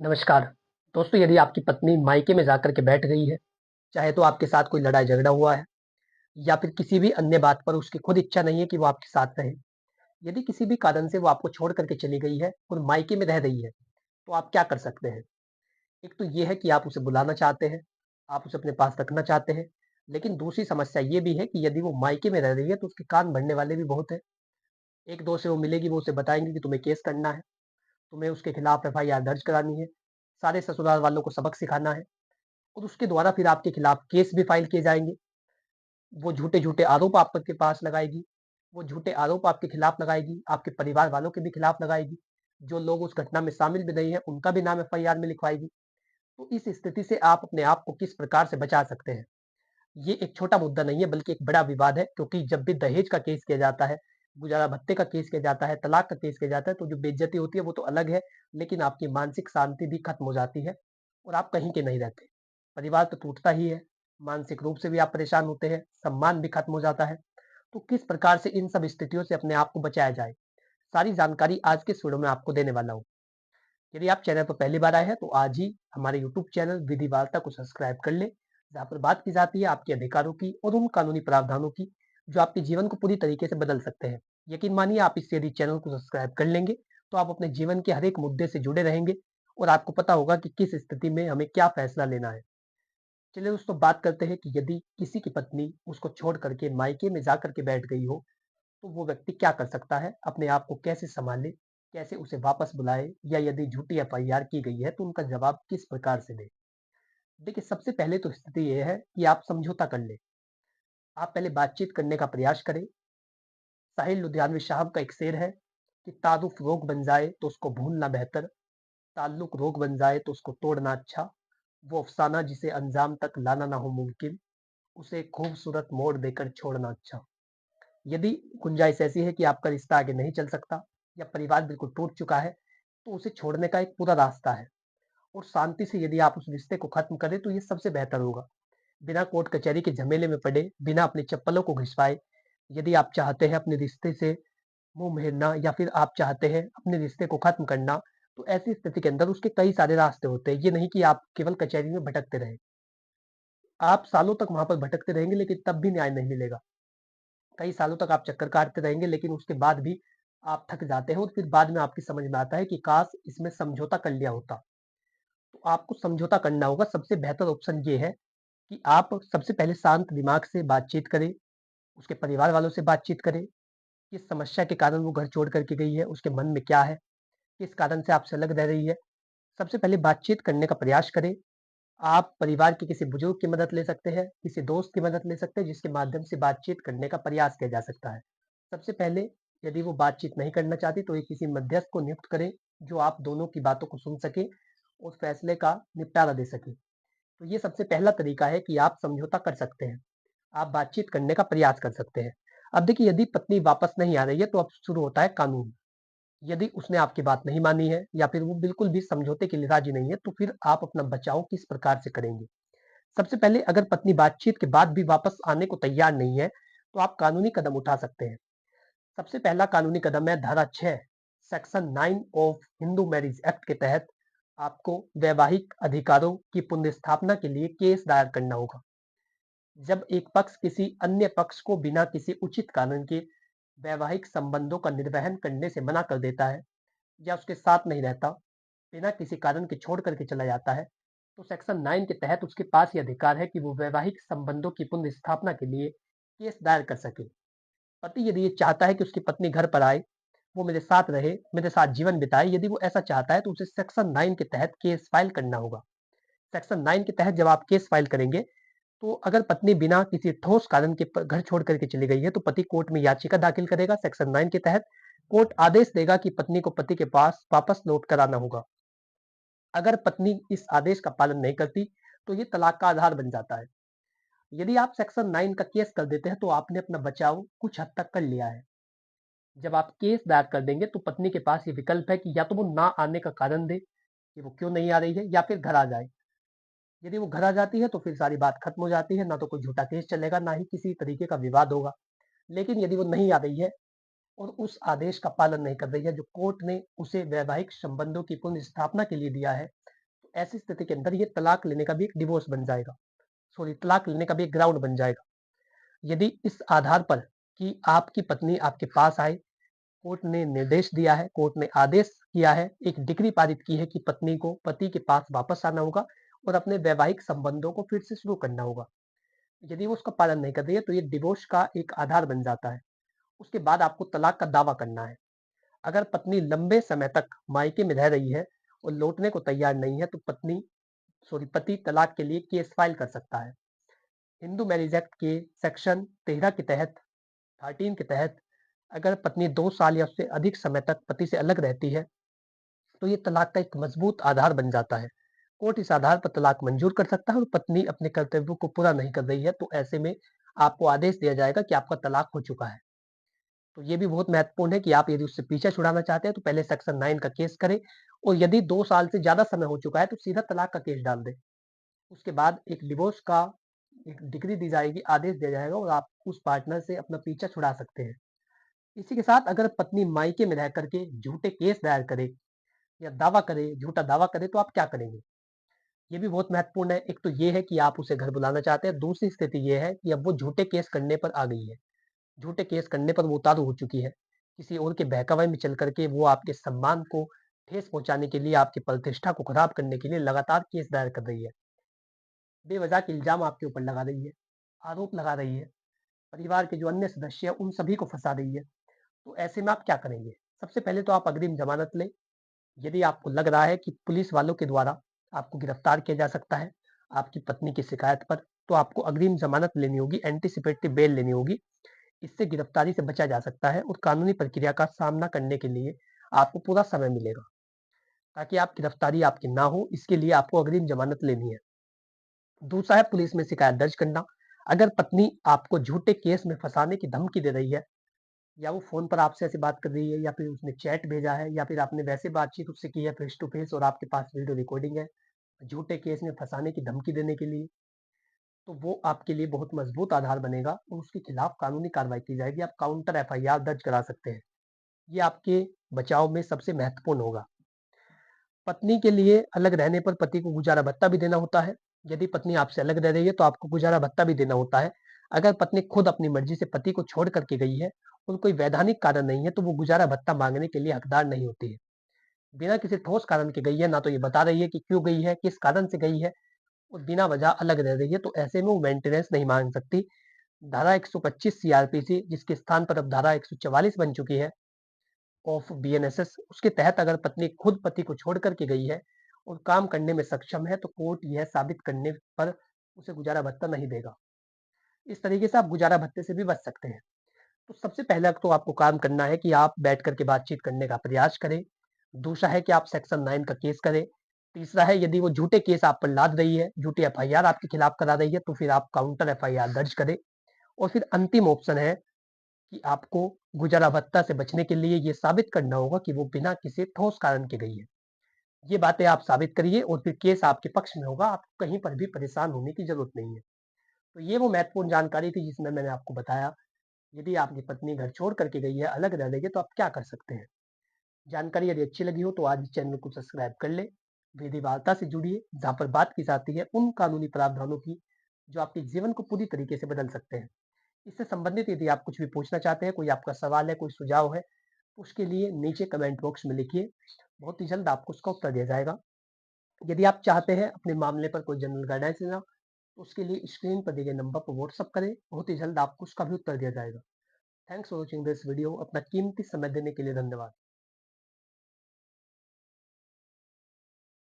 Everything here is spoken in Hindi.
नमस्कार। दोस्तों, यदि आपकी पत्नी मायके में जाकर के बैठ गई है, चाहे तो आपके साथ कोई लड़ाई-झगड़ा हुआ है या फिर किसी भी अन्य बात पर उसकी खुद इच्छा नहीं है कि वो आपके साथ रहे। यदि किसी भी कारण से वो आपको छोड़ कर के चली गई है और मायके में रह रही है, तो आप क्या कर सकते हैं? एक तो ये है कि आप उसे बुलाना चाहते हैं, आप उसे अपने पास रखना चाहते हैं, लेकिन दूसरी समस्या ये भी है कि यदि वो मायके में रह रही है, तो उसके कान भरने वाले भी बहुत हैं। 1-2 से वो मिलेगी, वो उसे बताएँगी कि तुम्हें केस करना है, तुम्हें उसके खिलाफ एफआईआर दर्ज करानी है, सारे ससुराल वालों को सबक सिखाना है। और उसके द्वारा फिर आपके खिलाफ केस भी फाइल किए जाएँगे। वो झूठे-झूठे आरोप आपके पास लगाएगी। वो झूठे आरोप आपके खिलाफ लगाएगी, आपके परिवार वालों के भी खिलाफ लगाएगी। जो लोग उस घटना में शामिल भी नहीं हैं, उनका भी नाम एफआईआर में लिखवाएगी। तो इस स्थिति से आप अपने आप को किस प्रकार से बचा सकते हैं? ये एक छोटा मुद्दा नहीं है, बल्कि एक बड़ा विवाद है, क्योंकि जब भी दहेज का केस किया जाता है, गुजारा भत्ते का केस किया जाता है, तलाक का केस किया जाता है, तो जो बेइज्जती होती है वो तो अलग है, लेकिन आपकी मानसिक शांति भी खत्म हो जाती है और आप कहीं के नहीं रहते। परिवार तो टूटता ही है, मानसिक रूप से भी आप परेशान होते हैं, सम्मान भी खत्म हो जाता है। तो किस प्रकार से इन सब स्थितियों से अपने आप को बचाया जाए? सारी जानकारी आज के इस वीडियो में आपको देने वाला हूँ। यदि आप चैनल पर पहली बार आए हैं, तो आज ही हमारे यूट्यूब चैनल विधि वार्ता को सब्सक्राइब कर लें, जहाँ पर बात की जाती है आपके अधिकारों की और उन कानूनी प्रावधानों की, जो आपके जीवन को पूरी तरीके से बदल सकते हैं। यकीन मानिए, आप इससे यदि चैनल को सब्सक्राइब कर लेंगे, तो आप अपने जीवन के हर एक मुद्दे से जुड़े रहेंगे और आपको पता होगा कि किस स्थिति में हमें क्या फैसला लेना है। चलिए दोस्तों, बात करते हैं कि यदि किसी की पत्नी उसको छोड़ करके मायके में जाकर के बैठ गई हो, तो वो व्यक्ति क्या कर सकता है? अपने आप को कैसे सँभाले? कैसे उसे वापस बुलाए? या यदि झूठी एफआईआर की गई है, तो उनका जवाब किस प्रकार से दें? देखिए, सबसे पहले तो स्थिति ये है कि आप समझौता कर लें। आप पहले बातचीत करने का प्रयास करें। साहिल लुधियानवी साहब का एक शेर है कि तारुफ रोग बन जाए तो उसको भूलना बेहतर, ताल्लुक रोग बन जाए तो उसको तोड़ना अच्छा, वो अफ़साना जिसे अंजाम तक लाना ना हो मुमकिन, उसे खूबसूरत मोड़ देकर छोड़ना अच्छा। यदि गुंजाइश ऐसी है कि आपका रिश्ता आगे नहीं चल सकता या परिवार बिल्कुल टूट चुका है, तो उसे छोड़ने का एक पूरा रास्ता है और शांति से यदि आप उस रिश्ते को खत्म करें, तो ये सबसे बेहतर होगा। बिना कोर्ट कचहरी के झमेले में पड़े, बिना अपनी चप्पलों को घिसवाए, यदि आप चाहते हैं अपने रिश्ते से मुँह फेरना या फिर आप चाहते हैं अपने रिश्ते को खत्म करना, तो ऐसी स्थिति के अंदर उसके कई सारे रास्ते होते हैं। ये नहीं कि आप केवल कचहरी में भटकते रहें। आप सालों तक वहाँ पर भटकते रहेंगे, लेकिन तब भी न्याय नहीं मिलेगा। कई सालों तक आप चक्कर काटते रहेंगे, लेकिन उसके बाद भी आप थक जाते हैं और फिर बाद में आपकी समझ में आता है कि काश इसमें समझौता कर लिया होता। तो आपको समझौता करना होगा। सबसे बेहतर ऑप्शन ये है कि आप सबसे पहले शांत दिमाग से बातचीत करें, उसके परिवार वालों से बातचीत करें, किस समस्या के कारण वो घर छोड़ कर के गई है, उसके मन में क्या है, किस कारण से आपसे अलग रह रही है। सबसे पहले बातचीत करने का प्रयास करें। आप परिवार के किसी बुजुर्ग की मदद ले सकते हैं, किसी दोस्त की मदद ले सकते हैं, जिसके माध्यम से बातचीत करने का प्रयास किया जा सकता है। सबसे पहले, यदि वो बातचीत नहीं करना चाहती, तो एक किसी मध्यस्थ को नियुक्त करें, जो आप दोनों की बातों को सुन सके और फैसले का निपटारा दे सके। तो ये सबसे पहला तरीका है कि आप समझौता कर सकते हैं। आप बातचीत करने का प्रयास कर सकते हैं। अब देखिए, यदि पत्नी वापस नहीं आ रही है, तो अब शुरू होता है कानून। यदि उसने आपकी बात नहीं मानी है या फिर वो बिल्कुल भी समझौते के लिए राजी नहीं है, तो फिर आप अपना बचाव किस प्रकार से करेंगे? सबसे पहले, अगर पत्नी बातचीत के बाद भी वापस आने को तैयार नहीं है, तो आप कानूनी कदम उठा सकते हैं। सबसे पहला कानूनी कदम है धारा 6 section 9 of Hindu marriage act के तहत आपको वैवाहिक अधिकारों की पुनर्स्थापना के लिए केस दायर करना होगा। जब एक पक्ष किसी अन्य पक्ष को बिना किसी उचित कारण के वैवाहिक संबंधों का निर्वहन करने से मना कर देता है या उसके साथ नहीं रहता, बिना किसी कारण के छोड़ करके चला जाता है, तो सेक्शन 9 के तहत उसके पास ये अधिकार है कि वो वैवाहिक संबंधों की पुनर्स्थापना के लिए केस दायर कर सके। पति यदि ये चाहता है कि उसकी पत्नी घर पर आए, वो मेरे साथ रहे, मेरे साथ जीवन बिताए, यदि वो ऐसा चाहता है, तो उसे सेक्शन 9 के तहत केस फाइल करना होगा। सेक्शन 9 के तहत जब आप केस फाइल करेंगे, तो अगर पत्नी बिना किसी ठोस कारण के घर छोड़ करके चली गई है, तो पति कोर्ट में याचिका दाखिल करेगा। सेक्शन 9 के तहत कोर्ट आदेश देगा कि पत्नी को पति के पास वापस लौट कर आना होगा। अगर पत्नी इस आदेश का पालन नहीं करती, तो ये तलाक का आधार बन जाता है। यदि आप सेक्शन 9 का केस कर देते हैं, तो आपने अपना बचाव कुछ हद तक कर लिया है। जब आप केस दायर कर देंगे, तो पत्नी के पास ये विकल्प है कि या तो वो ना आने का कारण दे कि वो क्यों नहीं आ रही है, या फिर घर आ जाए। यदि वो घर आ जाती है, तो फिर सारी बात खत्म हो जाती है, ना तो कोई झूठा केस चलेगा, ना ही किसी तरीके का विवाद होगा। लेकिन यदि वो नहीं आ रही है और उस आदेश का पालन नहीं कर रही है, जो कोर्ट ने उसे वैवाहिक संबंधों की पुनर्स्थापना के लिए दिया है, ऐसी स्थिति के अंदर ये तलाक लेने का भी एक डिवोर्स बन जाएगा, सॉरी तलाक लेने का भी एक ग्राउंड बन जाएगा। यदि इस आधार पर कि आपकी पत्नी आपके पास आए, कोर्ट ने निर्देश दिया है, कोर्ट ने आदेश किया है, एक डिग्री पारित की है कि पत्नी को पति के पास वापस आना होगा और अपने वैवाहिक संबंधों को फिर से शुरू करना होगा। यदि वो उसका पालन नहीं कर रही है तो ये डिवोर्स का एक आधार बन जाता है। उसके बाद आपको तलाक का दावा करना है। अगर पत्नी लंबे समय तक मायके में रह रही है और लौटने को तैयार नहीं है तो पति तलाक के लिए केस फाइल कर सकता है। हिंदू मैरिज एक्ट के सेक्शन 13 के तहत 13 के तहत अगर पत्नी 2 साल या उससे अधिक समय तक पति से अलग रहती है तो ये तलाक का एक मजबूत आधार बन जाता है। कोर्ट इस आधार पर तलाक मंजूर कर सकता है और पत्नी अपने कर्तव्यों को पूरा नहीं कर रही है तो ऐसे में आपको आदेश दिया जाएगा कि आपका तलाक हो चुका है। तो ये भी बहुत महत्वपूर्ण है कि आप यदि उससे पीछा छुड़ाना चाहते हैं तो पहले सेक्शन 9 का केस करें और यदि 2 साल से ज़्यादा समय हो चुका है तो सीधा तलाक का केस डाल दें। उसके बाद एक डिवोर्स का एक डिग्री दी जाएगी, आदेश दिया जाएगा और आप उस पार्टनर से अपना पीछा छुड़ा सकते हैं। इसी के साथ अगर पत्नी मायके में रह करके झूठे केस दायर करे या दावा करे, झूठा दावा करे तो आप क्या करेंगे? ये भी बहुत महत्वपूर्ण है। एक तो ये है कि आप उसे घर बुलाना चाहते हैं, दूसरी स्थिति ये है कि अब वो झूठे केस करने पर आ गई है। झूठे केस करने पर वो उतारू हो चुकी है। किसी और के बहकावे में चल करके वो आपके सम्मान को ठेस पहुँचाने के लिए, आपकी प्रतिष्ठा को खराब करने के लिए लगातार केस दायर कर रही है। बेवजह के इल्ज़ाम आपके ऊपर लगा रही है, आरोप लगा रही है, परिवार के जो अन्य सदस्य हैं उन सभी को फँसा रही है। तो ऐसे में आप क्या करेंगे? सबसे पहले तो आप अग्रिम ज़मानत लें। यदि आपको लग रहा है कि पुलिस वालों के द्वारा आपको गिरफ्तार किया जा सकता है, आपकी पत्नी की शिकायत पर, तो आपको अग्रिम ज़मानत लेनी होगी, एंटीसिपेटरी बेल लेनी होगी। इससे गिरफ्तारी से बचा जा सकता है और कानूनी प्रक्रिया का सामना करने के लिए आपको पूरा समय मिलेगा। ताकि आप गिरफ्तारी आपकी ना हो, इसके लिए आपको अग्रिम ज़मानत लेनी है। दूसरा है पुलिस में शिकायत दर्ज करना। अगर पत्नी आपको झूठे केस में फँसाने की धमकी दे रही है या वो फ़ोन पर आपसे ऐसे बात कर रही है या फिर उसने चैट भेजा है या फिर आपने वैसे बातचीत उससे की है फेस टू फेस और आपके पास वीडियो रिकॉर्डिंग है, झूठे केस में फँसाने की धमकी देने के लिए, तो वो आपके लिए बहुत मजबूत आधार बनेगा और उसके खिलाफ कानूनी कार्रवाई की जाएगी। आप काउंटर एफआईआर दर्ज करा सकते हैं। ये आपके बचाव में सबसे महत्वपूर्ण होगा। पत्नी के लिए अलग रहने पर पति को गुजारा भत्ता भी देना होता है। यदि पत्नी आपसे अलग रह रही है तो आपको गुजारा भत्ता भी देना होता है। अगर पत्नी खुद अपनी मर्जी से पति को छोड़ करके गई है और कोई वैधानिक कारण नहीं है तो वो गुजारा भत्ता मांगने के लिए हकदार नहीं होती है। बिना किसी ठोस कारण के गई है, ना तो ये बता रही है कि क्यों गई है, किस कारण से गई है और बिना वजह अलग रह रही है, तो ऐसे में वो मेंटेनेंस नहीं मांग सकती। धारा 125 सीआरपीसी, जिसके स्थान पर अब धारा 144 बन चुकी है ऑफ बीएनएसएस, उसके तहत अगर पत्नी खुद पति को छोड़ करके गई है और काम करने में सक्षम है तो कोर्ट यह साबित करने पर उसे गुजारा भत्ता नहीं देगा। इस तरीके से आप गुजारा भत्ते से भी बच सकते हैं। तो सबसे पहला तो आपको काम करना है कि आप बैठ करके बातचीत करने का प्रयास करें। दूसरा है कि आप सेक्शन 9 का केस करें। तीसरा है यदि वो झूठे केस आप पर लाद रही है, झूठी एफआईआर आपके खिलाफ करा रही है तो फिर आप काउंटर एफआईआर दर्ज करें। और फिर अंतिम ऑप्शन है कि आपको गुजारा भत्ता से बचने के लिए ये साबित करना होगा कि वो बिना किसी ठोस कारण के गई है। ये बातें आप साबित करिए और फिर केस आपके पक्ष में होगा। आपको कहीं पर भी परेशान होने की जरूरत नहीं है। तो ये वो महत्वपूर्ण जानकारी थी जिसमें मैंने आपको बताया। यदि आपकी पत्नी घर छोड़ करके गई है, अलग रह रही है तो आप क्या कर सकते हैं। जानकारी यदि अच्छी लगी हो तो आज इस चैनल को सब्सक्राइब कर ले। विधि वार्ता से जुड़िए जहाँ पर बात की जाती है उन कानूनी प्रावधानों की जो आपके जीवन को पूरी तरीके से बदल सकते हैं। इससे संबंधित यदि आप कुछ भी पूछना चाहते हैं, कोई आपका सवाल है, कोई सुझाव है, तो उसके लिए नीचे कमेंट बॉक्स में लिखिए। बहुत ही जल्द आपको उसका उत्तर दिया जाएगा। यदि आप चाहते हैं अपने मामले पर कोई जनरल गाइडेंस लेना, तो उसके लिए स्क्रीन पर दिए गए नंबर पर व्हाट्सअप करें। बहुत ही जल्द आपको उसका भी उत्तर दिया जाएगा। Thanks for watching this video. अपना कीमती समय देने के लिए धन्यवाद।